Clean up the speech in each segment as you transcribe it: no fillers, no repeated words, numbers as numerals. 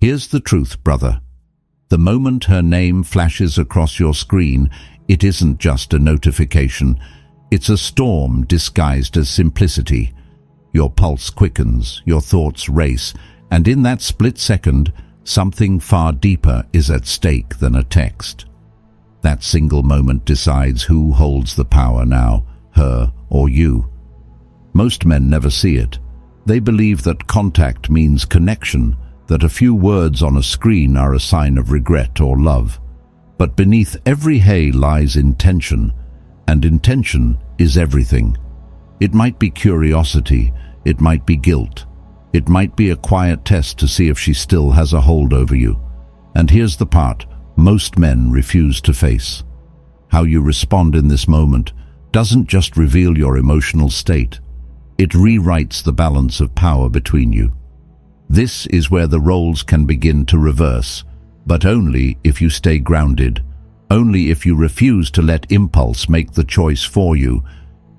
Here's the truth, brother. The moment her name flashes across your screen, it isn't just a notification. It's a storm disguised as simplicity. Your pulse quickens, your thoughts race, and in that split second, something far deeper is at stake than a text. That single moment decides who holds the power now, her or you. Most men never see it. They believe that contact means connection, that a few words on a screen are a sign of regret or love. But beneath every hey lies intention, and intention is everything. It might be curiosity, it might be guilt, it might be a quiet test to see if she still has a hold over you. And here's the part most men refuse to face. How you respond in this moment doesn't just reveal your emotional state. It rewrites the balance of power between you. This is where the roles can begin to reverse, but only if you stay grounded, only if you refuse to let impulse make the choice for you,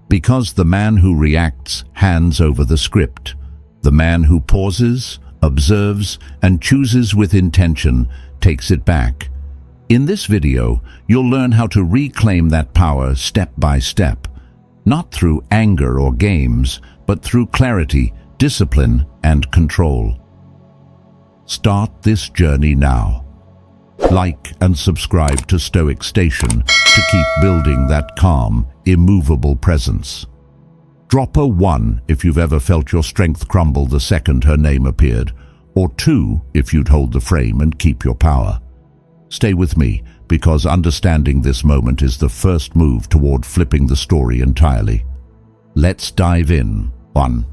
because the man who reacts hands over the script. The man who pauses, observes, and chooses with intention takes it back. In this video, you'll learn how to reclaim that power step by step, not through anger or games, but through clarity, discipline, and control. Start this journey now. Like and subscribe to Stoic Station to keep building that calm, immovable presence. Drop a 1 if you've ever felt your strength crumble the second her name appeared, or 2 if you'd hold the frame and keep your power. Stay with me, because understanding this moment is the first move toward flipping the story entirely. Let's dive in. 1.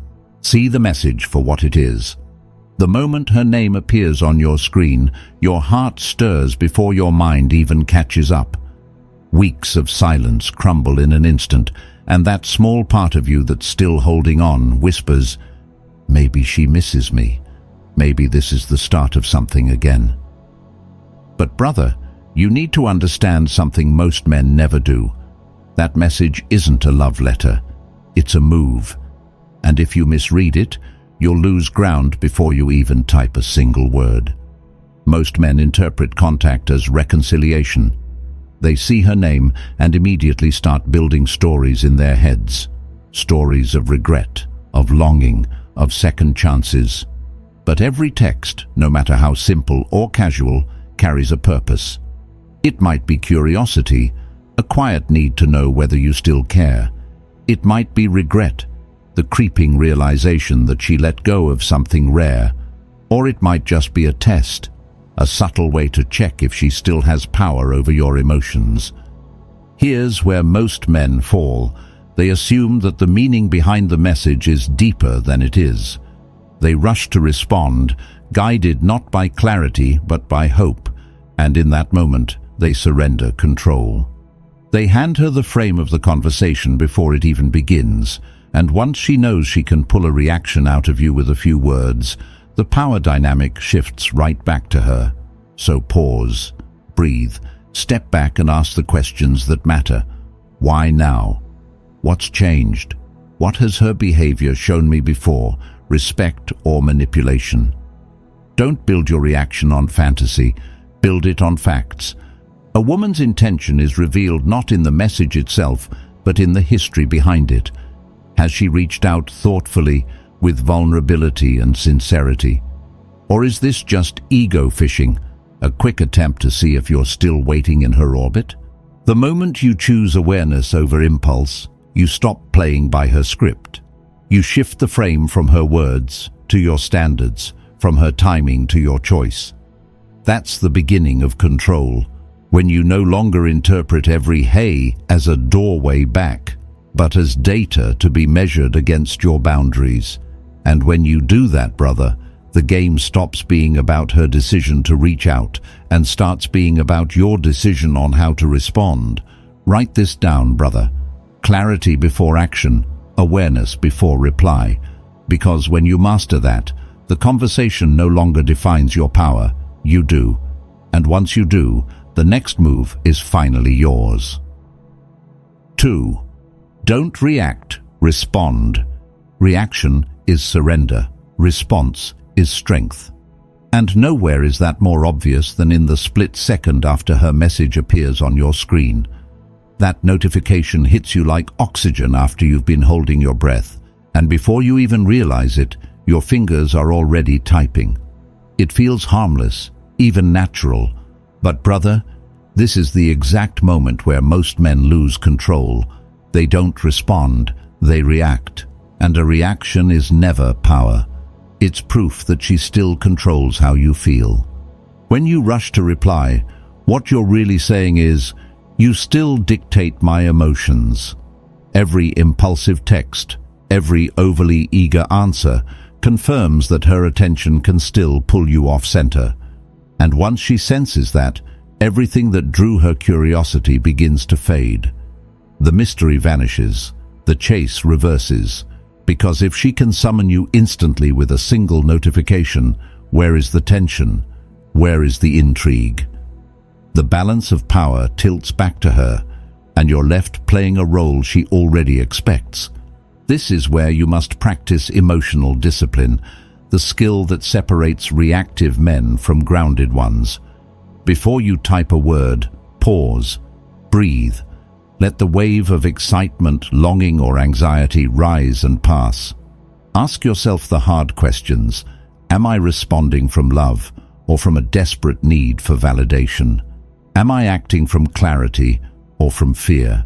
See the message for what it is. The moment her name appears on your screen, your heart stirs before your mind even catches up. Weeks of silence crumble in an instant, and that small part of you that's still holding on whispers, maybe she misses me. Maybe this is the start of something again. But brother, you need to understand something most men never do. That message isn't a love letter. It's a move. And if you misread it, you'll lose ground before you even type a single word. Most men interpret contact as reconciliation. They see her name and immediately start building stories in their heads. Stories of regret, of longing, of second chances. But every text, no matter how simple or casual, carries a purpose. It might be curiosity, a quiet need to know whether you still care. It might be regret, the creeping realization that she let go of something rare. Or it might just be a test, a subtle way to check if she still has power over your emotions. Here's where most men fall. They assume that the meaning behind the message is deeper than it is. They rush to respond, guided not by clarity but by hope, and in that moment they surrender control. They hand her the frame of the conversation before it even begins, and once she knows she can pull a reaction out of you with a few words, the power dynamic shifts right back to her. So pause, breathe, step back and ask the questions that matter. Why now? What's changed? What has her behavior shown me before, respect or manipulation? Don't build your reaction on fantasy, build it on facts. A woman's intention is revealed not in the message itself, but in the history behind it. Has she reached out thoughtfully, with vulnerability and sincerity? Or is this just ego fishing, a quick attempt to see if you're still waiting in her orbit? The moment you choose awareness over impulse, you stop playing by her script. You shift the frame from her words to your standards, from her timing to your choice. That's the beginning of control, when you no longer interpret every hey as a doorway back, but as data to be measured against your boundaries. And when you do that, brother, the game stops being about her decision to reach out and starts being about your decision on how to respond. Write this down, brother. Clarity before action, awareness before reply. Because when you master that, the conversation no longer defines your power, you do. And once you do, the next move is finally yours. 2. Don't react, respond. Reaction is surrender. Response is strength. And nowhere is that more obvious than in the split second after her message appears on your screen. That notification hits you like oxygen after you've been holding your breath, and before you even realize it, your fingers are already typing. It feels harmless, even natural, but brother, this is the exact moment where most men lose control. They don't respond, they react. And a reaction is never power. It's proof that she still controls how you feel. When you rush to reply, what you're really saying is, "You still dictate my emotions." Every impulsive text, every overly eager answer confirms that her attention can still pull you off center. And once she senses that, everything that drew her curiosity begins to fade. The mystery vanishes, the chase reverses, because if she can summon you instantly with a single notification, where is the tension? Where is the intrigue? The balance of power tilts back to her, and you're left playing a role she already expects. This is where you must practice emotional discipline, the skill that separates reactive men from grounded ones. Before you type a word, pause, breathe. Let the wave of excitement, longing, or anxiety rise and pass. Ask yourself the hard questions. Am I responding from love or from a desperate need for validation? Am I acting from clarity or from fear?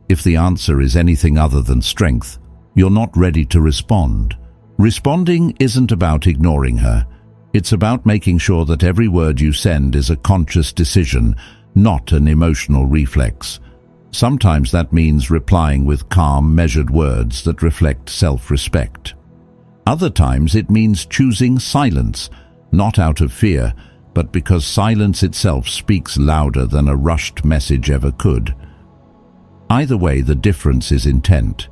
If the answer is anything other than strength, you're not ready to respond. Responding isn't about ignoring her. It's about making sure that every word you send is a conscious decision, not an emotional reflex. Sometimes that means replying with calm, measured words that reflect self-respect. Other times it means choosing silence, not out of fear, but because silence itself speaks louder than a rushed message ever could. Either way, the difference is intent.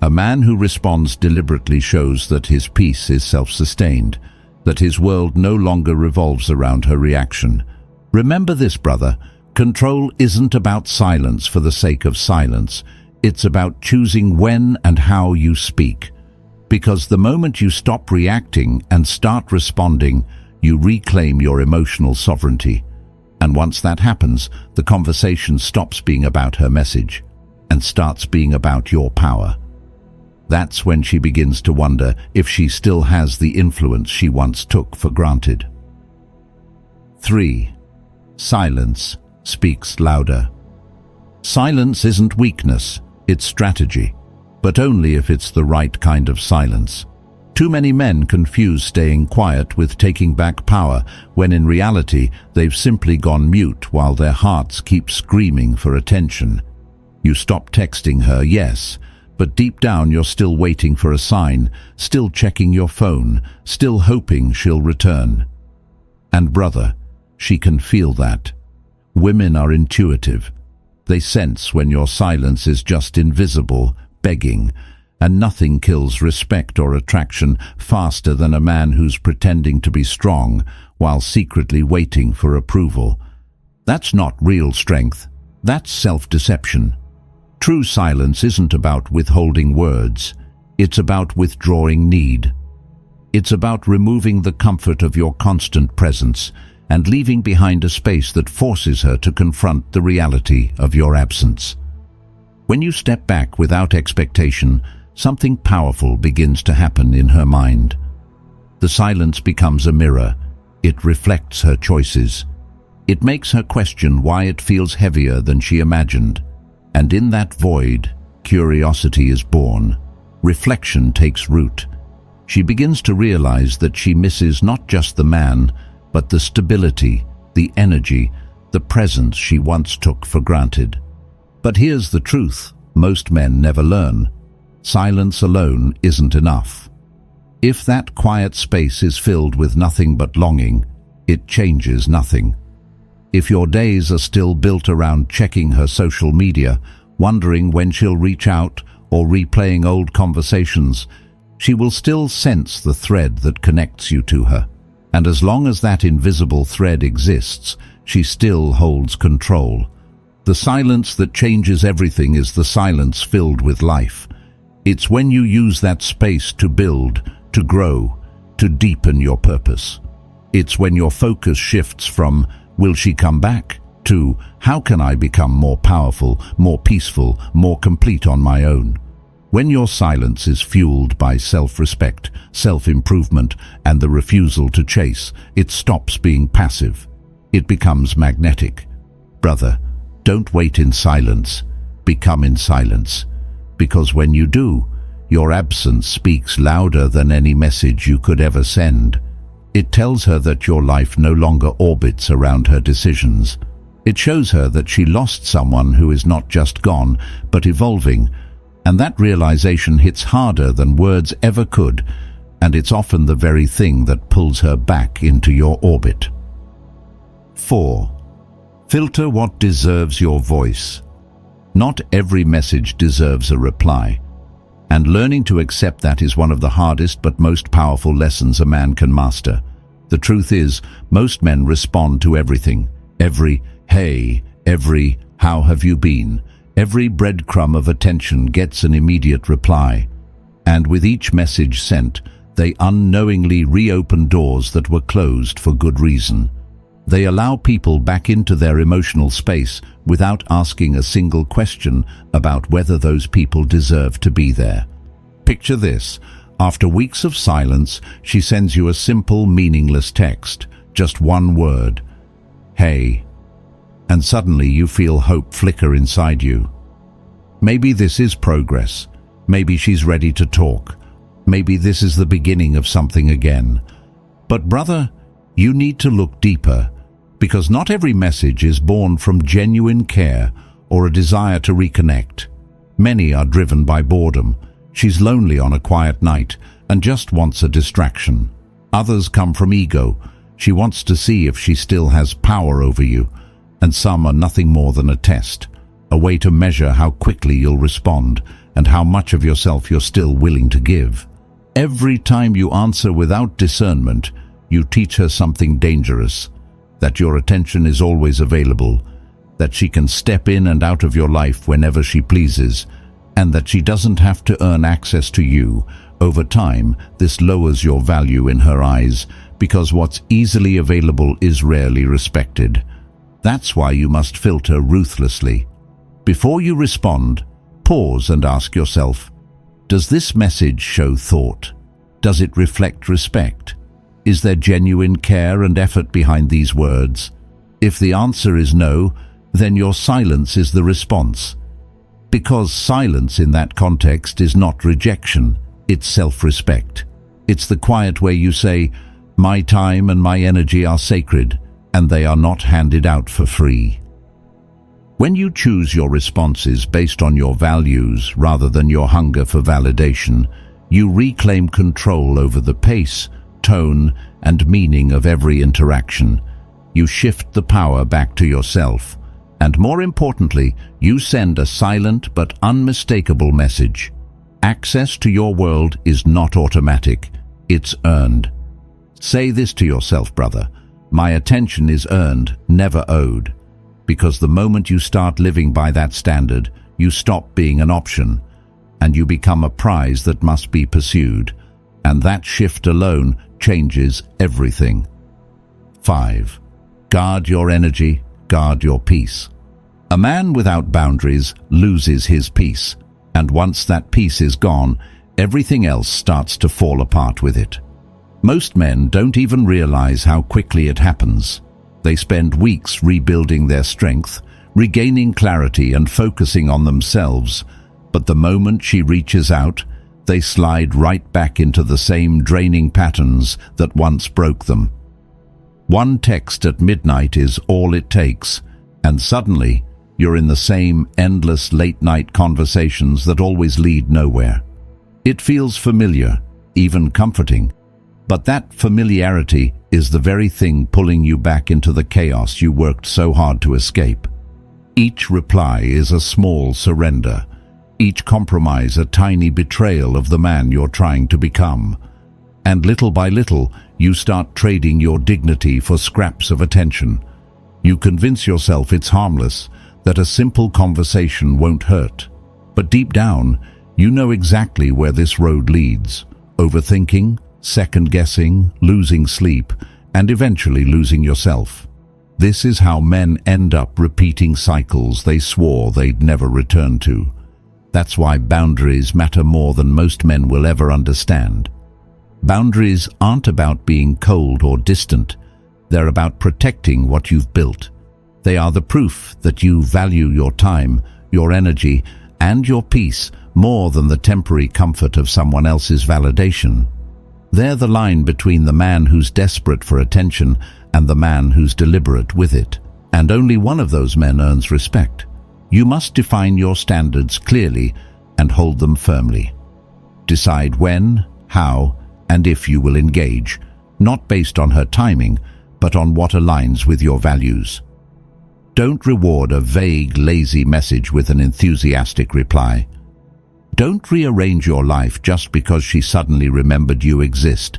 A man who responds deliberately shows that his peace is self-sustained, that his world no longer revolves around her reaction. Remember this, brother. Control isn't about silence for the sake of silence. It's about choosing when and how you speak. Because the moment you stop reacting and start responding, you reclaim your emotional sovereignty. And once that happens, the conversation stops being about her message and starts being about your power. That's when she begins to wonder if she still has the influence she once took for granted. 3. Silence speaks louder. Silence isn't weakness, it's strategy, but only if it's the right kind of silence. Too many men confuse staying quiet with taking back power, when in reality they've simply gone mute while their hearts keep screaming for attention. You stop texting her, yes, but deep down you're still waiting for a sign, still checking your phone, still hoping she'll return. And brother, she can feel that. Women are intuitive. They sense when your silence is just invisible, begging, and nothing kills respect or attraction faster than a man who's pretending to be strong while secretly waiting for approval. That's not real strength. That's self-deception. True silence isn't about withholding words. It's about withdrawing need. It's about removing the comfort of your constant presence and leaving behind a space that forces her to confront the reality of your absence. When you step back without expectation, something powerful begins to happen in her mind. The silence becomes a mirror. It reflects her choices. It makes her question why it feels heavier than she imagined. And in that void, curiosity is born. Reflection takes root. She begins to realize that she misses not just the man, but the stability, the energy, the presence she once took for granted. But here's the truth most men never learn. Silence alone isn't enough. If that quiet space is filled with nothing but longing, it changes nothing. If your days are still built around checking her social media, wondering when she'll reach out, or replaying old conversations, she will still sense the thread that connects you to her. And as long as that invisible thread exists, she still holds control. The silence that changes everything is the silence filled with life. It's when you use that space to build, to grow, to deepen your purpose. It's when your focus shifts from, will she come back, to, how can I become more powerful, more peaceful, more complete on my own? When your silence is fueled by self-respect, self-improvement, and the refusal to chase, it stops being passive. It becomes magnetic. Brother, don't wait in silence. Become in silence. Because when you do, your absence speaks louder than any message you could ever send. It tells her that your life no longer orbits around her decisions. It shows her that she lost someone who is not just gone, but evolving, and that realization hits harder than words ever could, and it's often the very thing that pulls her back into your orbit. 4. Filter what deserves your voice. Not every message deserves a reply, and learning to accept that is one of the hardest but most powerful lessons a man can master. The truth is, most men respond to everything. Every "hey", every "how have you been", every breadcrumb of attention gets an immediate reply. And with each message sent, they unknowingly reopen doors that were closed for good reason. They allow people back into their emotional space without asking a single question about whether those people deserve to be there. Picture this. After weeks of silence, she sends you a simple, meaningless text, just one word, "Hey." And suddenly you feel hope flicker inside you. Maybe this is progress. Maybe she's ready to talk. Maybe this is the beginning of something again. But brother, you need to look deeper, because not every message is born from genuine care or a desire to reconnect. Many are driven by boredom. She's lonely on a quiet night and just wants a distraction. Others come from ego. She wants to see if she still has power over you. And some are nothing more than a test, a way to measure how quickly you'll respond and how much of yourself you're still willing to give. Every time you answer without discernment, you teach her something dangerous, that your attention is always available, that she can step in and out of your life whenever she pleases, and that she doesn't have to earn access to you. Over time, this lowers your value in her eyes, because what's easily available is rarely respected. That's why you must filter ruthlessly. Before you respond, pause and ask yourself, does this message show thought? Does it reflect respect? Is there genuine care and effort behind these words? If the answer is no, then your silence is the response. Because silence in that context is not rejection, it's self-respect. It's the quiet way you say, my time and my energy are sacred, and they are not handed out for free. When you choose your responses based on your values rather than your hunger for validation, you reclaim control over the pace, tone, and meaning of every interaction. You shift the power back to yourself, and more importantly, you send a silent but unmistakable message. Access to your world is not automatic, it's earned. Say this to yourself, brother, my attention is earned, never owed. Because the moment you start living by that standard, you stop being an option, and you become a prize that must be pursued, and that shift alone changes everything. 5. Guard your energy, guard your peace. A man without boundaries loses his peace, and once that peace is gone, everything else starts to fall apart with it. Most men don't even realize how quickly it happens. They spend weeks rebuilding their strength, regaining clarity and focusing on themselves, but the moment she reaches out, they slide right back into the same draining patterns that once broke them. One text at midnight is all it takes, and suddenly you're in the same endless late-night conversations that always lead nowhere. It feels familiar, even comforting, but that familiarity is the very thing pulling you back into the chaos you worked so hard to escape. Each reply is a small surrender, each compromise a tiny betrayal of the man you're trying to become. And little by little, you start trading your dignity for scraps of attention. You convince yourself it's harmless, that a simple conversation won't hurt. But deep down, you know exactly where this road leads. Overthinking, second-guessing, losing sleep, and eventually losing yourself. This is how men end up repeating cycles they swore they'd never return to. That's why boundaries matter more than most men will ever understand. Boundaries aren't about being cold or distant. They're about protecting what you've built. They are the proof that you value your time, your energy, and your peace more than the temporary comfort of someone else's validation. They're the line between the man who's desperate for attention and the man who's deliberate with it. And only one of those men earns respect. You must define your standards clearly and hold them firmly. Decide when, how, and if you will engage, not based on her timing, but on what aligns with your values. Don't reward a vague, lazy message with an enthusiastic reply. Don't rearrange your life just because she suddenly remembered you exist.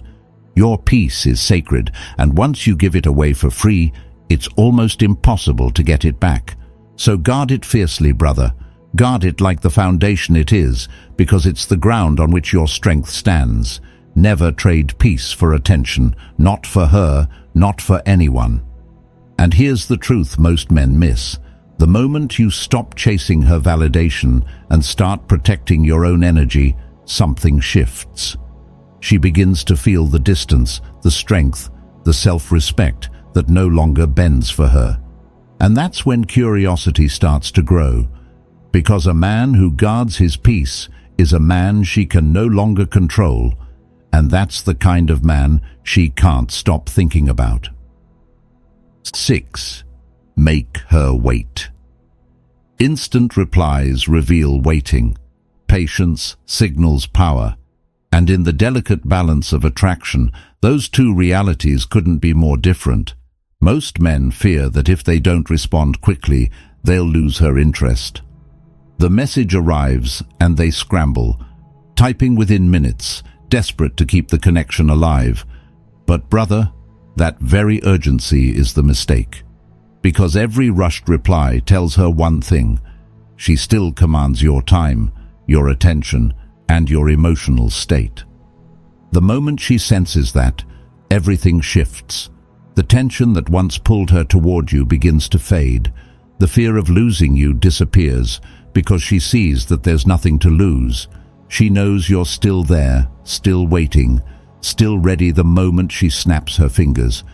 Your peace is sacred, and once you give it away for free, it's almost impossible to get it back. So guard it fiercely, brother. Guard it like the foundation it is, because it's the ground on which your strength stands. Never trade peace for attention, not for her, not for anyone. And here's the truth most men miss. The moment you stop chasing her validation and start protecting your own energy, something shifts. She begins to feel the distance, the strength, the self-respect that no longer bends for her. And that's when curiosity starts to grow, because a man who guards his peace is a man she can no longer control, and that's the kind of man she can't stop thinking about. 6. Make her wait. Instant replies reveal waiting. Patience signals power. And in the delicate balance of attraction, those two realities couldn't be more different. Most men fear that if they don't respond quickly, they'll lose her interest. The message arrives and they scramble, typing within minutes, desperate to keep the connection alive. But brother, that very urgency is the mistake. Because every rushed reply tells her one thing: she still commands your time, your attention, and your emotional state. The moment she senses that, everything shifts. The tension that once pulled her toward you begins to fade. The fear of losing you disappears because she sees that there's nothing to lose. She knows you're still there, still waiting, still ready the moment she snaps her fingers.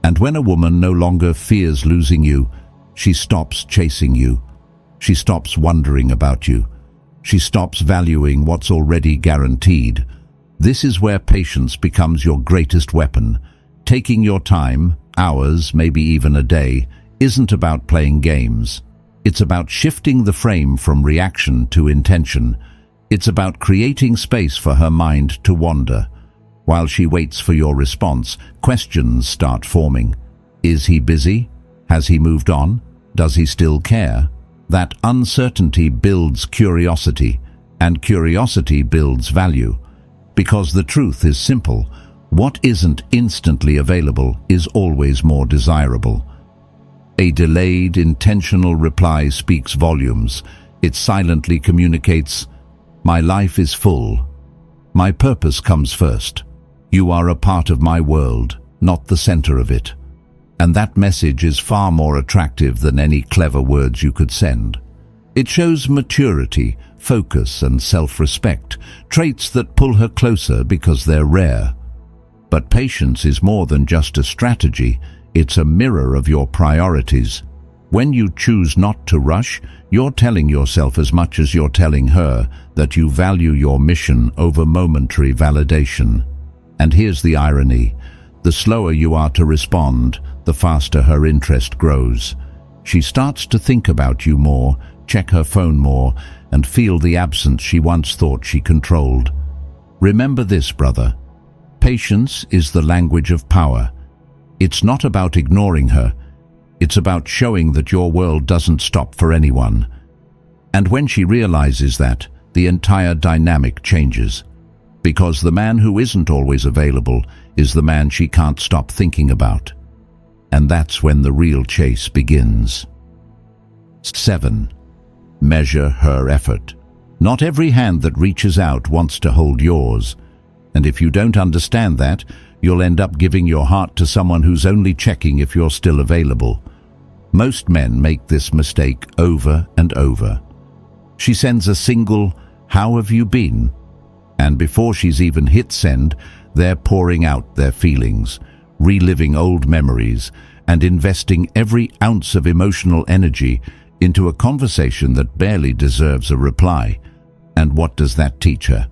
And when a woman no longer fears losing you, she stops chasing you. She stops wondering about you. She stops valuing what's already guaranteed. This is where patience becomes your greatest weapon. Taking your time, hours, maybe even a day, isn't about playing games. It's about shifting the frame from reaction to intention. It's about creating space for her mind to wander. While she waits for your response, questions start forming. Is he busy? Has he moved on? Does he still care? That uncertainty builds curiosity, and curiosity builds value. Because the truth is simple: what isn't instantly available is always more desirable. A delayed, intentional reply speaks volumes. It silently communicates, "My life is full. My purpose comes first. You are a part of my world, not the center of it." And that message is far more attractive than any clever words you could send. It shows maturity, focus, and self-respect, traits that pull her closer because they're rare. But patience is more than just a strategy. It's a mirror of your priorities. When you choose not to rush, you're telling yourself as much as you're telling her that you value your mission over momentary validation. And here's the irony: the slower you are to respond, the faster her interest grows. She starts to think about you more, check her phone more, and feel the absence she once thought she controlled. Remember this, brother. Patience is the language of power. It's not about ignoring her. It's about showing that your world doesn't stop for anyone. And when she realizes that, the entire dynamic changes. Because the man who isn't always available is the man she can't stop thinking about. And that's when the real chase begins. 7. Measure her effort. Not every hand that reaches out wants to hold yours. And if you don't understand that, you'll end up giving your heart to someone who's only checking if you're still available. Most men make this mistake over and over. She sends a single, "How have you been?" And before she's even hit send, they're pouring out their feelings, reliving old memories, and investing every ounce of emotional energy into a conversation that barely deserves a reply. And what does that teach her?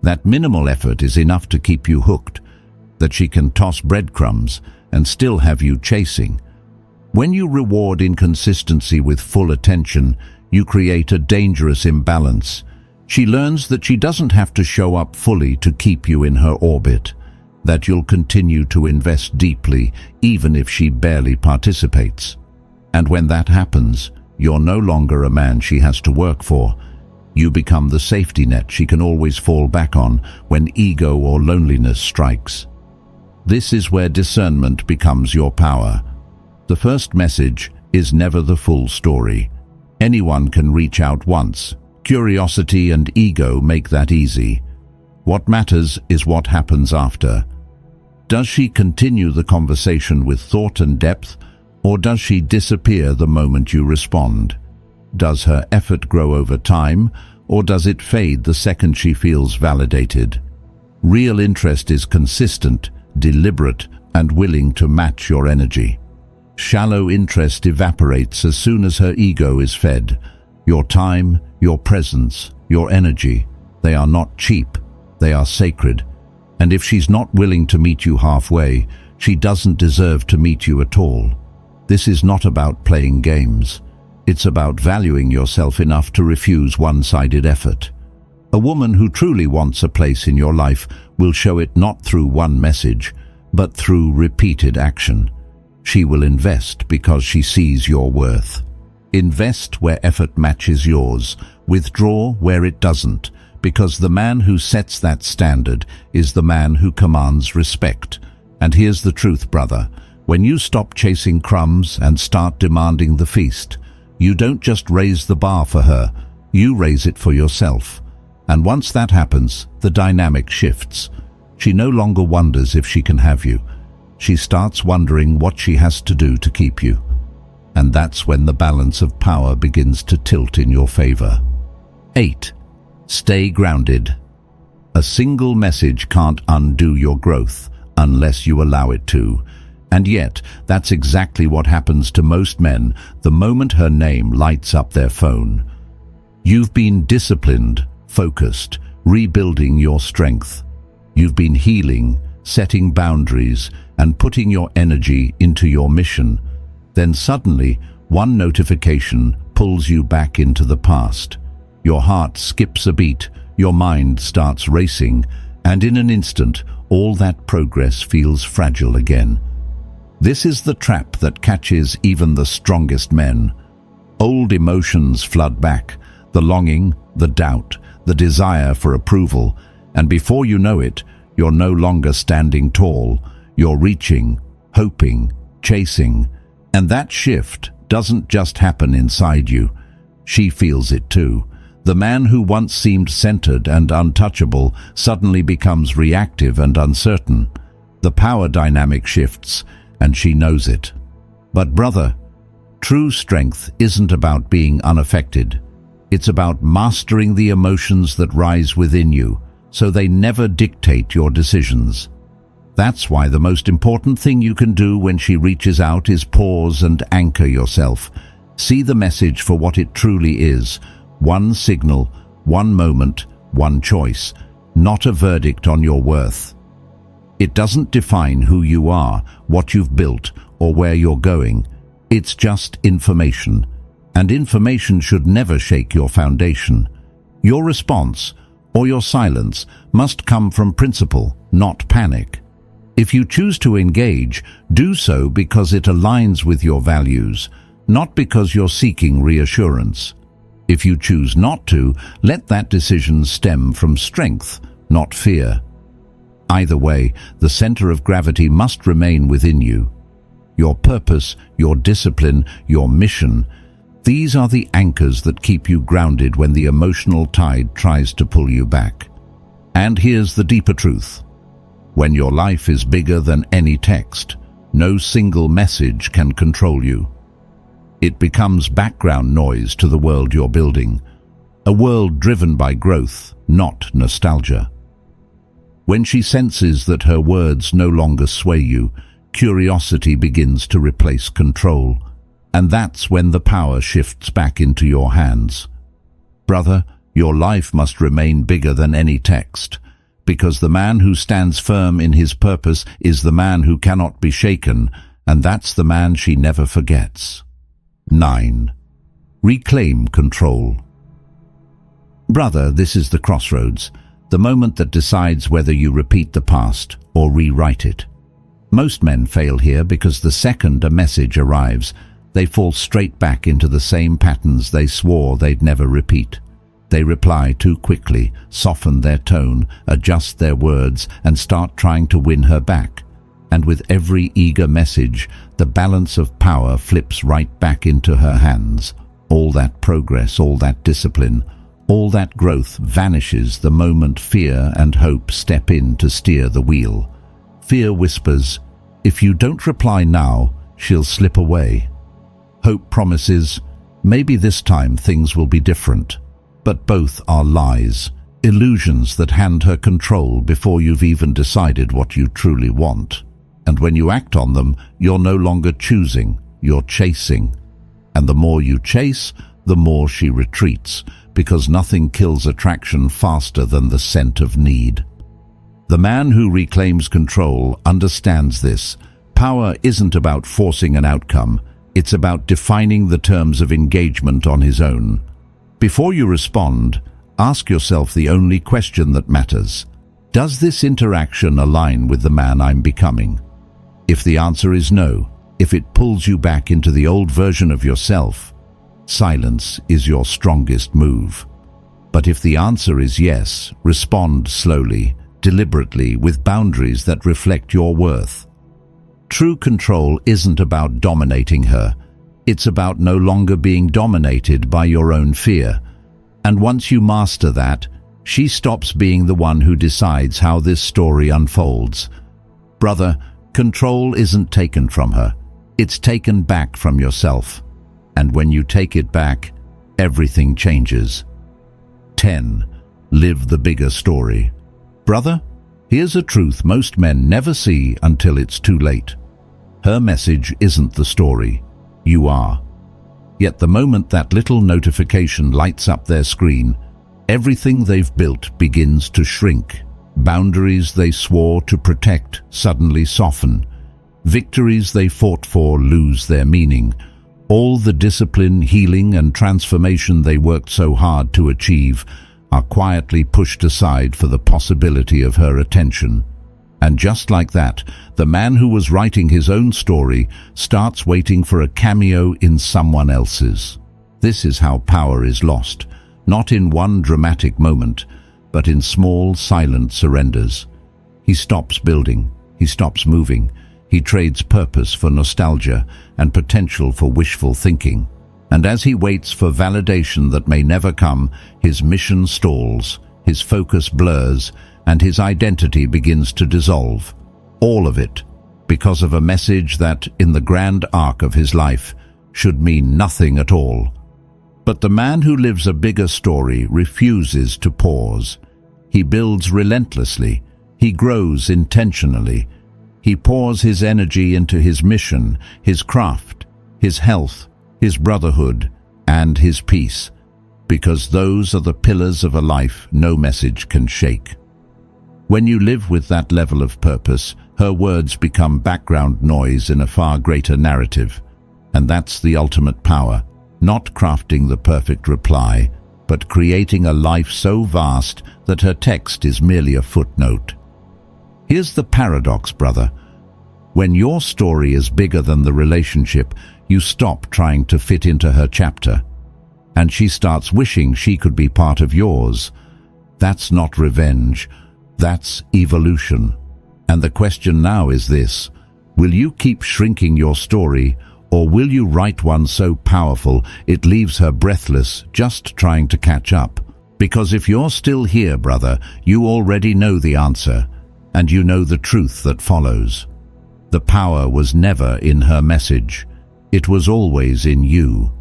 That minimal effort is enough to keep you hooked, that she can toss breadcrumbs and still have you chasing. When you reward inconsistency with full attention, you create a dangerous imbalance. She learns that she doesn't have to show up fully to keep you in her orbit, that you'll continue to invest deeply even if she barely participates. And when that happens, you're no longer a man she has to work for. You become the safety net she can always fall back on when ego or loneliness strikes. This is where discernment becomes your power. The first message is never the full story. Anyone can reach out once. Curiosity and ego make that easy. What matters is what happens after. Does she continue the conversation with thought and depth, or does she disappear the moment you respond? Does her effort grow over time, or does it fade the second she feels validated? Real interest is consistent, deliberate, and willing to match your energy. Shallow interest evaporates as soon as her ego is fed. Your time, your presence, your energy, they are not cheap, they are sacred. And if she's not willing to meet you halfway, she doesn't deserve to meet you at all. This is not about playing games. It's about valuing yourself enough to refuse one-sided effort. A woman who truly wants a place in your life will show it not through one message, but through repeated action. She will invest because she sees your worth. Invest where effort matches yours. Withdraw where it doesn't, because the man who sets that standard is the man who commands respect. And here's the truth, brother. When you stop chasing crumbs and start demanding the feast, you don't just raise the bar for her, you raise it for yourself. And once that happens, the dynamic shifts. She no longer wonders if she can have you. She starts wondering what she has to do to keep you. And that's when the balance of power begins to tilt in your favor. 8. Stay grounded. A single message can't undo your growth unless you allow it to. And yet, that's exactly what happens to most men the moment her name lights up their phone. You've been disciplined, focused, rebuilding your strength. You've been healing, setting boundaries, and putting your energy into your mission. Then suddenly, one notification pulls you back into the past. Your heart skips a beat, your mind starts racing, and in an instant, all that progress feels fragile again. This is the trap that catches even the strongest men. Old emotions flood back, the longing, the doubt, the desire for approval, and before you know it, you're no longer standing tall, you're reaching, hoping, chasing, and that shift doesn't just happen inside you. She feels it too. The man who once seemed centered and untouchable suddenly becomes reactive and uncertain. The power dynamic shifts, and she knows it. But brother, true strength isn't about being unaffected. It's about mastering the emotions that rise within you, so they never dictate your decisions. That's why the most important thing you can do when she reaches out is pause and anchor yourself. See the message for what it truly is. One signal, one moment, one choice, not a verdict on your worth. It doesn't define who you are, what you've built, or where you're going. It's just information. And information should never shake your foundation. Your response, or your silence, must come from principle, not panic. If you choose to engage, do so because it aligns with your values, not because you're seeking reassurance. If you choose not to, let that decision stem from strength, not fear. Either way, the center of gravity must remain within you. Your purpose, your discipline, your mission, these are the anchors that keep you grounded when the emotional tide tries to pull you back. And here's the deeper truth. When your life is bigger than any text, no single message can control you. It becomes background noise to the world you're building, a world driven by growth, not nostalgia. When she senses that her words no longer sway you, curiosity begins to replace control, and that's when the power shifts back into your hands. Brother, your life must remain bigger than any text, because the man who stands firm in his purpose is the man who cannot be shaken, and that's the man she never forgets. 9. Reclaim control. Brother, this is the crossroads, the moment that decides whether you repeat the past or rewrite it. Most men fail here because the second a message arrives, they fall straight back into the same patterns they swore they'd never repeat. They reply too quickly, soften their tone, adjust their words, and start trying to win her back. And with every eager message, the balance of power flips right back into her hands. All that progress, all that discipline, all that growth vanishes the moment fear and hope step in to steer the wheel. Fear whispers, if you don't reply now, she'll slip away. Hope promises, maybe this time things will be different. But both are lies, illusions that hand her control before you've even decided what you truly want. And when you act on them, you're no longer choosing, you're chasing. And the more you chase, the more she retreats, because nothing kills attraction faster than the scent of need. The man who reclaims control understands this. Power isn't about forcing an outcome, it's about defining the terms of engagement on his own. Before you respond, ask yourself the only question that matters. Does this interaction align with the man I'm becoming? If the answer is no, if it pulls you back into the old version of yourself, silence is your strongest move. But if the answer is yes, respond slowly, deliberately, with boundaries that reflect your worth. True control isn't about dominating her. It's about no longer being dominated by your own fear. And once you master that, she stops being the one who decides how this story unfolds. Brother, control isn't taken from her. It's taken back from yourself. And when you take it back, everything changes. 10. Live the bigger story. Brother, here's a truth most men never see until it's too late. Her message isn't the story. You are. Yet the moment that little notification lights up their screen, everything they've built begins to shrink. Boundaries they swore to protect suddenly soften. Victories they fought for lose their meaning. All the discipline, healing, and transformation they worked so hard to achieve are quietly pushed aside for the possibility of her attention. And just like that, the man who was writing his own story starts waiting for a cameo in someone else's. This is how power is lost, not in one dramatic moment, but in small, silent surrenders. He stops building, he stops moving, he trades purpose for nostalgia and potential for wishful thinking. And as he waits for validation that may never come, his mission stalls, his focus blurs, and his identity begins to dissolve. All of it because of a message that, in the grand arc of his life, should mean nothing at all. But the man who lives a bigger story refuses to pause. He builds relentlessly. He grows intentionally. He pours his energy into his mission, his craft, his health, his brotherhood, and his peace, because those are the pillars of a life no message can shake. When you live with that level of purpose, her words become background noise in a far greater narrative. And that's the ultimate power, not crafting the perfect reply, but creating a life so vast that her text is merely a footnote. Here's the paradox, brother. When your story is bigger than the relationship, you stop trying to fit into her chapter, and she starts wishing she could be part of yours. That's not revenge. That's evolution. And the question now is this: will you keep shrinking your story, or will you write one so powerful it leaves her breathless just trying to catch up? Because if you're still here, brother, you already know the answer, and you know the truth that follows. The power was never in her message. It was always in you.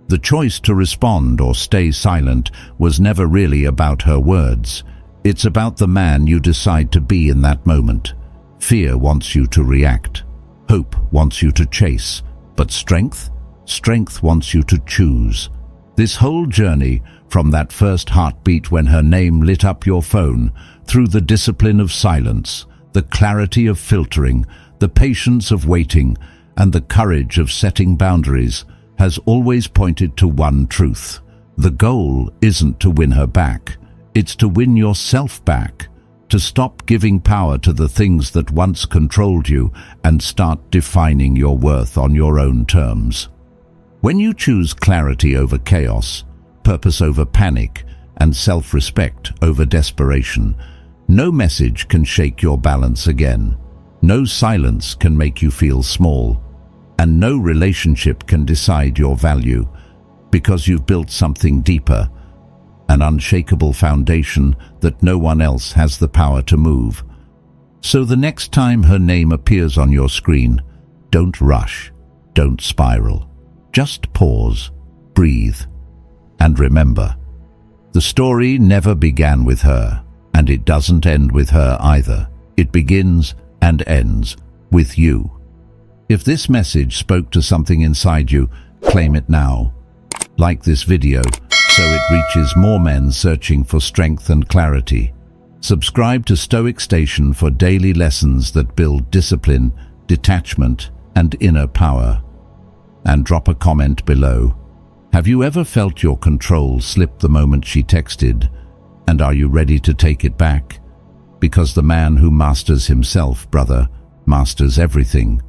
The choice to respond or stay silent was never really about her words. It's about the man you decide to be in that moment. Fear wants you to react. Hope wants you to chase. But strength? Strength wants you to choose. This whole journey, from that first heartbeat when her name lit up your phone, through the discipline of silence, the clarity of filtering, the patience of waiting, and the courage of setting boundaries, has always pointed to one truth. The goal isn't to win her back. It's to win yourself back, to stop giving power to the things that once controlled you and start defining your worth on your own terms. When you choose clarity over chaos, purpose over panic, and self-respect over desperation, no message can shake your balance again. No silence can make you feel small, and no relationship can decide your value, because you've built something deeper, an unshakable foundation that no one else has the power to move. So the next time her name appears on your screen, don't rush, don't spiral. Just pause, breathe, and remember, the story never began with her, and it doesn't end with her either. It begins and ends with you. If this message spoke to something inside you, claim it now. Like this video so it reaches more men searching for strength and clarity. Subscribe to Stoic Station for daily lessons that build discipline, detachment, and inner power. And drop a comment below. Have you ever felt your control slip the moment she texted? And are you ready to take it back? Because the man who masters himself, brother, masters everything.